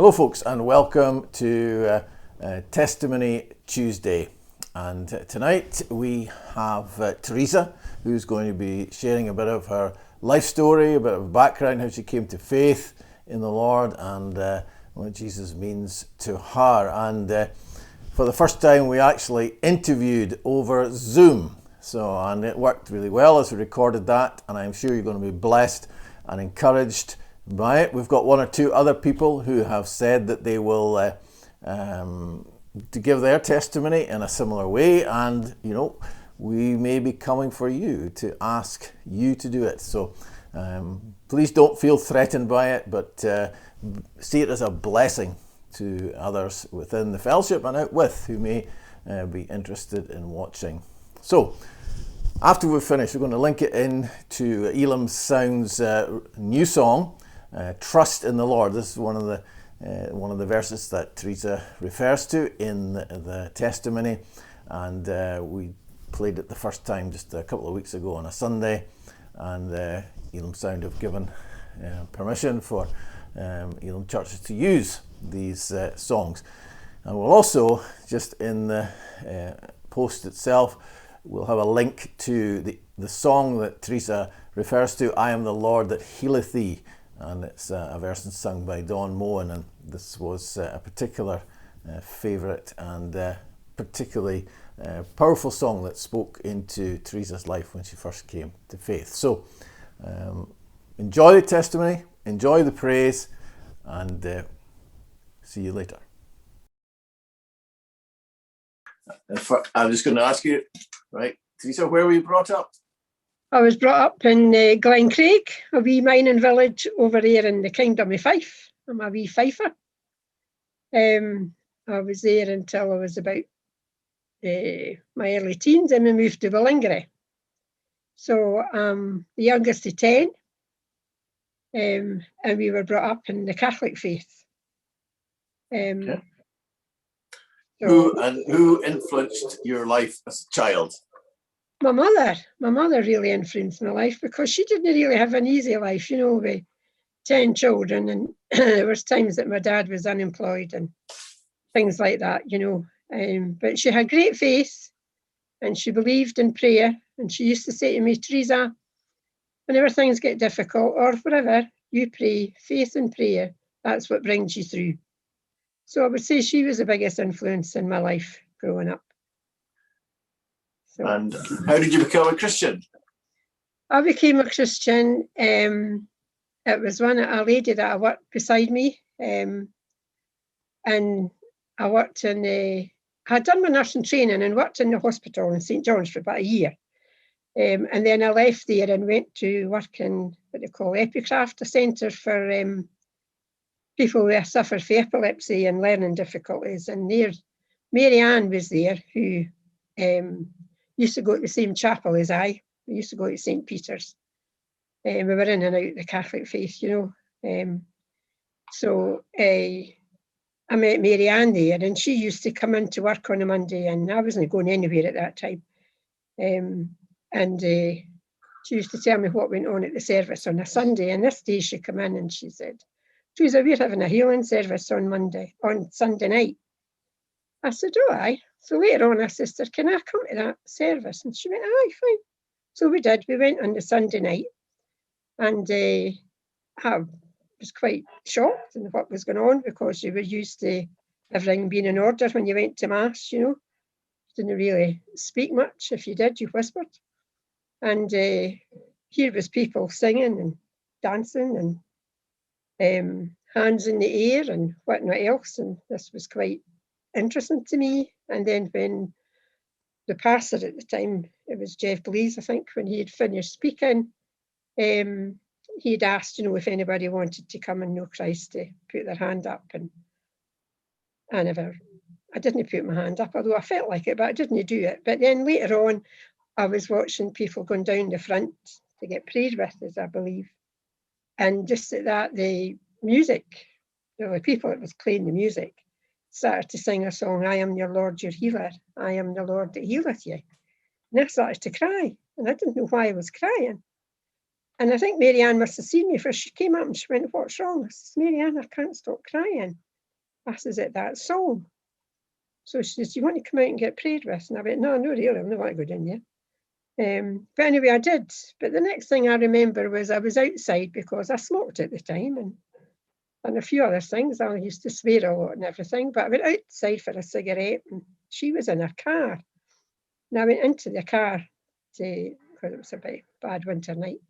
Hello folks, and welcome to Testimony Tuesday. And tonight we have Teresa, who's going to be sharing a bit of her life story, a bit of background, how she came to faith in the Lord, and what Jesus means to her. And for the first time we actually interviewed over Zoom. And it worked really well as we recorded that, and I'm sure you're going to be blessed and encouraged by it. We've got one or two other people who have said that they will to give their testimony in a similar way, and we may be coming for you to ask you to do it. So please don't feel threatened by it, but see it as a blessing to others within the fellowship and out with who may be interested in watching. So after we've finished, we're going to link it in to Elam Sound's new song, Trust in the Lord. This is one of the verses that Teresa refers to in the testimony, and we played it the first time just a couple of weeks ago on a Sunday, and Elam Sound have given permission for Elam churches to use these songs. And we'll also, just in the post itself, we'll have a link to the song that Teresa refers to, I Am the Lord That Healeth Thee. And it's a version sung by Don Moen, and this was a particular favourite and particularly powerful song that spoke into Teresa's life when she first came to faith. So enjoy the testimony, enjoy the praise, and see you later. I'm just going to ask you, right, Teresa, where were you brought up? I was brought up in Glencraig, a wee mining village over there in the Kingdom of Fife. I'm a wee Fifer. I was there until I was about my early teens, and we moved to Ballingarry. So I'm the youngest of 10, and we were brought up in the Catholic faith. Okay. Who influenced your life as a child? My mother really influenced my life, because she didn't really have an easy life, with 10 children, and there was times that my dad was unemployed and things like that, but she had great faith, and she believed in prayer, and she used to say to me, Teresa, whenever things get difficult or whatever, you pray, faith and prayer, that's what brings you through. So I would say she was the biggest influence in my life growing up. So, and how did you become a Christian? I became a Christian. It was a lady that I worked beside me, and I worked in I had done my nursing training and worked in the hospital in St John's for about a year, and then I left there and went to work in what they call Epicraft, a centre for people who suffer from epilepsy and learning difficulties. And there, Mary Ann was there, who used to go to the same chapel as I. We used to go to St Peter's. We were in and out the Catholic faith, So I met Mary Ann there, and she used to come in to work on a Monday, and I wasn't going anywhere at that time. And she used to tell me what went on at the service on a Sunday. And this day she came in and she said, Teresa, we're having a healing service on Sunday night. I said, oh, aye. So later on I said, can I come to that service? And she went, aye, fine. So we did. We went on the Sunday night, and I was quite shocked in what was going on, because you were used to everything being in order when you went to Mass, You didn't really speak much. If you did, you whispered. And here was people singing and dancing and hands in the air and whatnot else. And this was quite interesting to me. And then when the pastor at the time, it was Jeff Blease, I think, when he had finished speaking, he'd asked, if anybody wanted to come and know Christ, to put their hand up. And I didn't put my hand up, although I felt like it, but I didn't do it. But then later on, I was watching people going down the front to get prayed with, as I believe. And just at that, the music, the people that was playing the music, started to sing a song, I am your Lord, your healer. I am the Lord that healeth you. And I started to cry, and I didn't know why I was crying. And I think Mary Ann must have seen me, for she came up and she went, what's wrong? I said, Mary Ann, I can't stop crying. I says, "At that song." So she says, "Do you want to come out and get prayed with?" And I went, "No, really, I don't want to go down there." But anyway, I did. But the next thing I remember was I was outside because I smoked at the time and a few other things. I used to swear a lot and everything, but I went outside for a cigarette and she was in her car. And I went into the car because it was a bad winter night.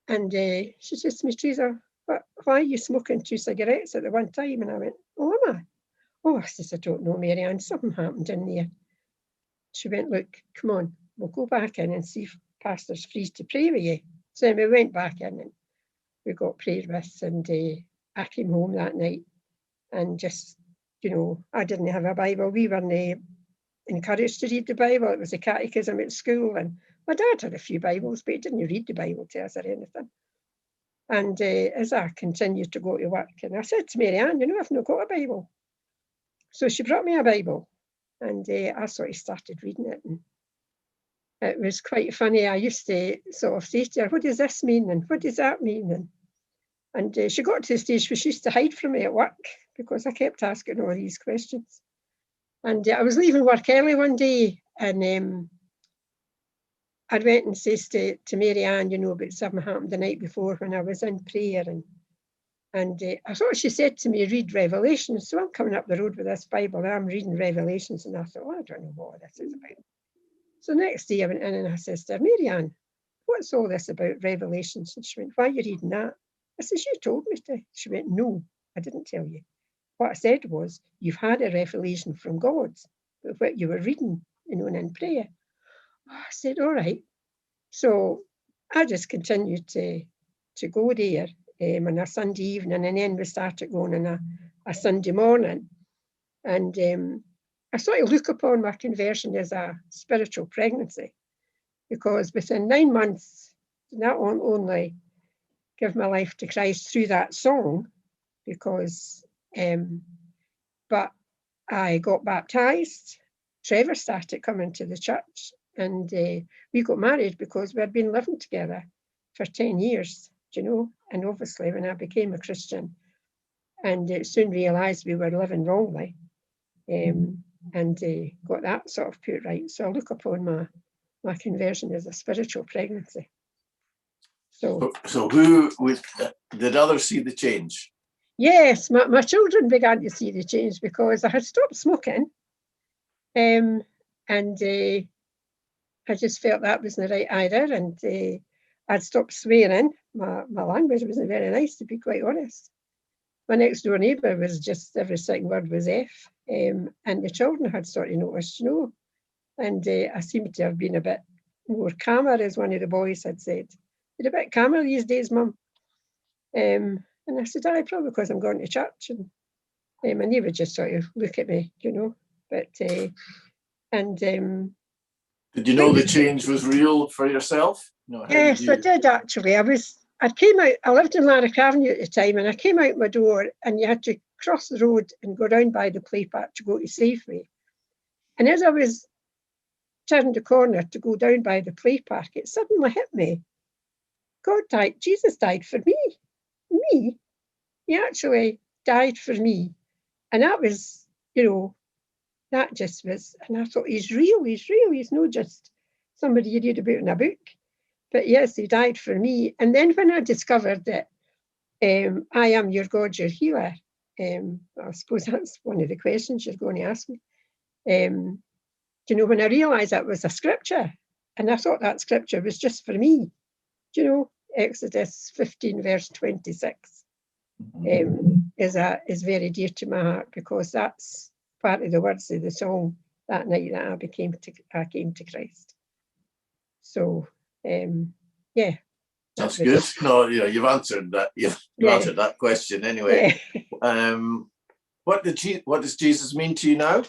And she says to me, "Teresa, why are you smoking 2 cigarettes at the one time?" And I went, "Oh, am I?" "Oh," I says, "I don't know, Marianne, something happened in there." She went, "Look, come on, we'll go back in and see if Pastor's free to pray with you." So we went back in and we got prayed with, and I came home that night and just, I didn't have a Bible. We weren't encouraged to read the Bible. It was a catechism at school, and my dad had a few Bibles, but he didn't read the Bible to us or anything. And as I continued to go to work, and I said to Marianne, "I've not got a Bible." So she brought me a Bible, and I sort of started reading it, and it was quite funny. I used to sort of say to her, "What does this mean? And what does that mean?" And she got to the stage where she used to hide from me at work because I kept asking all these questions. And I was leaving work early one day, and I went and says to Marianne, about something happened the night before when I was in prayer. And I thought she said to me, "Read Revelations." So I'm coming up the road with this Bible and I'm reading Revelations, and I thought, "Oh, I don't know what this is about." So next day I went in and I said to her, "Marianne, what's all this about Revelations?" And she went, "Why are you reading that?" I says, "You told me to." She went, "No, I didn't tell you. What I said was, you've had a revelation from God, but what you were reading, and in prayer." I said, "All right." So I just continued to go there on a Sunday evening, and then we started going on a Sunday morning. And I sort of look upon my conversion as a spiritual pregnancy, because within 9 months, not only give my life to Christ through that song, because but I got baptized. Trevor started coming to the church, and we got married because we had been living together for 10 years, and obviously when I became a Christian and soon realized we were living wrongly, and got that sort of put right. So I look upon my conversion as a spiritual pregnancy. So who did others see the change? Yes, my children began to see the change because I had stopped smoking, and I just felt that wasn't the right either, and I'd stopped swearing. My language wasn't very nice, to be quite honest. My next door neighbour was just, every second word was F, and the children had sort of noticed, and I seemed to have been a bit more calmer, as one of the boys had said. "You're a bit calmer these days, Mum." And I said, "Aye, probably because I'm going to church." And my neighbour just sort of look at me, but did you know the change was real for yourself? Yes, I did actually. I came out, I lived in Larrick Avenue at the time, and I came out my door and you had to cross the road and go down by the play park to go to Safeway. And as I was turned the corner to go down by the play park, it suddenly hit me. Jesus died for me. Me? He actually died for me. And that was, that just was, and I thought, he's real, he's not just somebody you read about in a book. But yes, he died for me. And then when I discovered that I am your God, your healer, I suppose that's one of the questions you're going to ask me. When I realised that was a scripture, and I thought that scripture was just for me, Exodus 15, verse 26, is very dear to my heart, because that's part of the words of the song that night that I came to Christ. So, yeah. That's good. No, you've answered that. You've answered that question anyway. Yeah. What does Jesus mean to you now?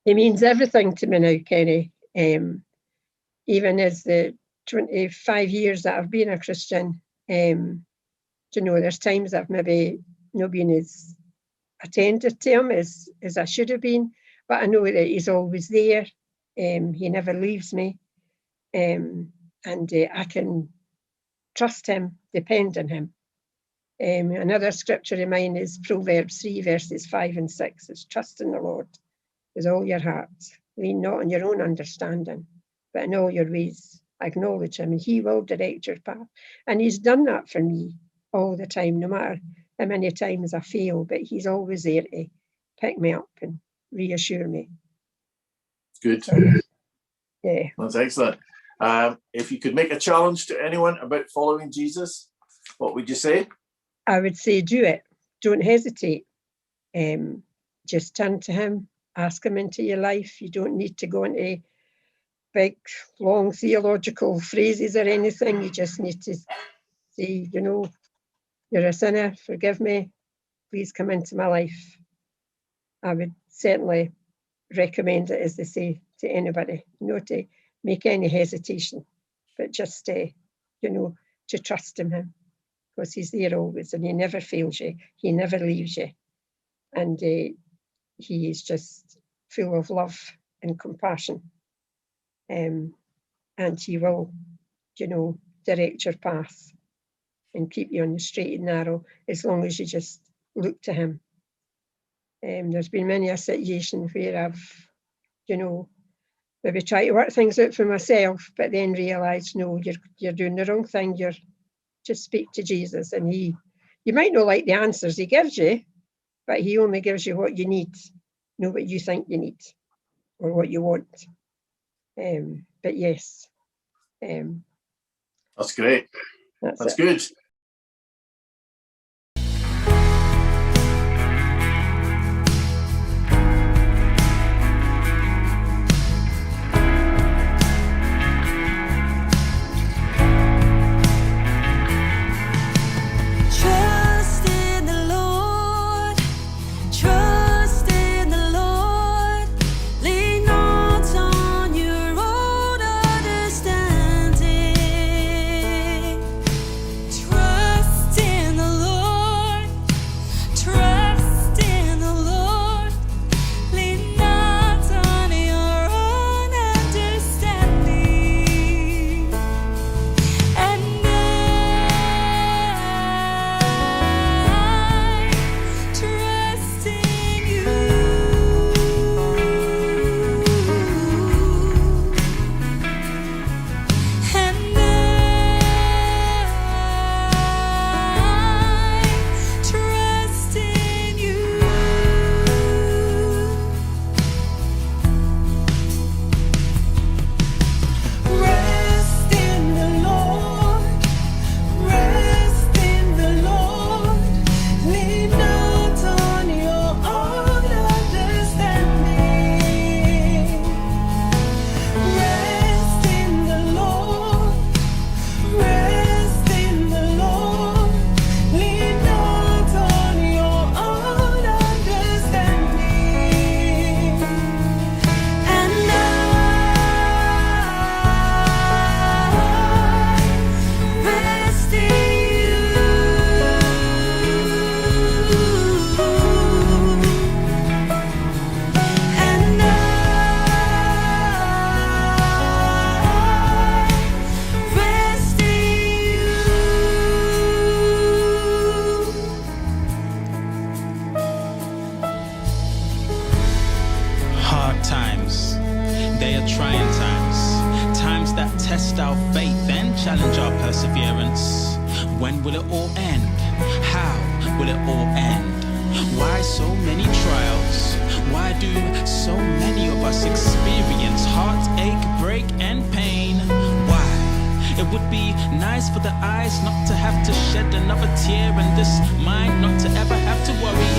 He means everything to me now, Kenny. Even as the 25 years that I've been a Christian, there's times I've maybe not been as attentive to him as I should have been, but I know that he's always there. He never leaves me, and I can trust him, depend on him. Another scripture of mine is Proverbs 3, verses 5 and 6. It's trust in the Lord with all your heart. Lean not on your own understanding, but in all your ways acknowledge him, and he will direct your path. And he's done that for me all the time, no matter how many times I fail, but he's always there to pick me up and reassure me. Good. So, yeah. That's excellent. If you could make a challenge to anyone about following Jesus, what would you say? I would say do it. Don't hesitate. Just turn to him, ask him into your life. You don't need to go into big, long theological phrases or anything. You just need to say, you know, you're a sinner, forgive me, please come into my life. I would certainly recommend it, as they say, to anybody, not to make any hesitation, but just, you know, to trust in him, because he's there always and he never fails you, he never leaves you. And he is just full of love and compassion. And he will, you know, direct your path and keep you on the straight and narrow, as long as you just look to him. There's been many a situation where I've, you know, maybe tried to work things out for myself, but then realised, no, you're doing the wrong thing. You're just speak to Jesus, and you might not like the answers he gives you, but he only gives you what you need, not what you think you need or what you want. But yes. That's great. That's good. test our faith and challenge our perseverance. When will it all end? How will it all end? Why so many trials? Why do so many of us experience heartache, break, and pain? Why? It would be nice for the eyes not to have to shed another tear, and this mind not to ever have to worry.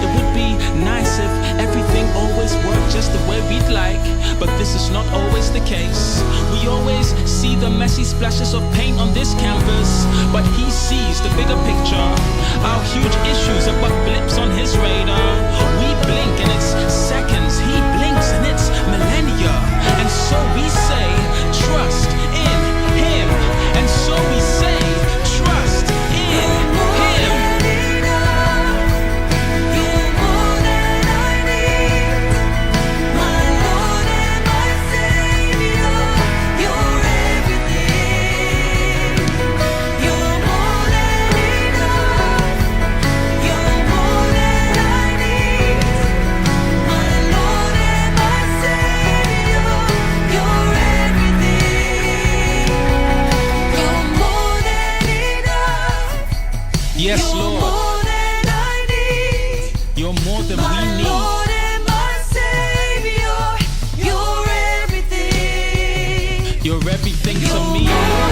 It would be nice if everything always worked just the way we'd like, but this is not always the case. We always see the messy splashes of paint on this canvas, but he sees the bigger picture. Our huge issues are but blips on his radar. We blink and it's seconds, he blinks and it's millennia. And so we say, trust in him. And so we say, trust in him. Yes, You're Lord. more than I need. You're more than My we need. Lord and my Savior, you're everything. You're everything to You're me. more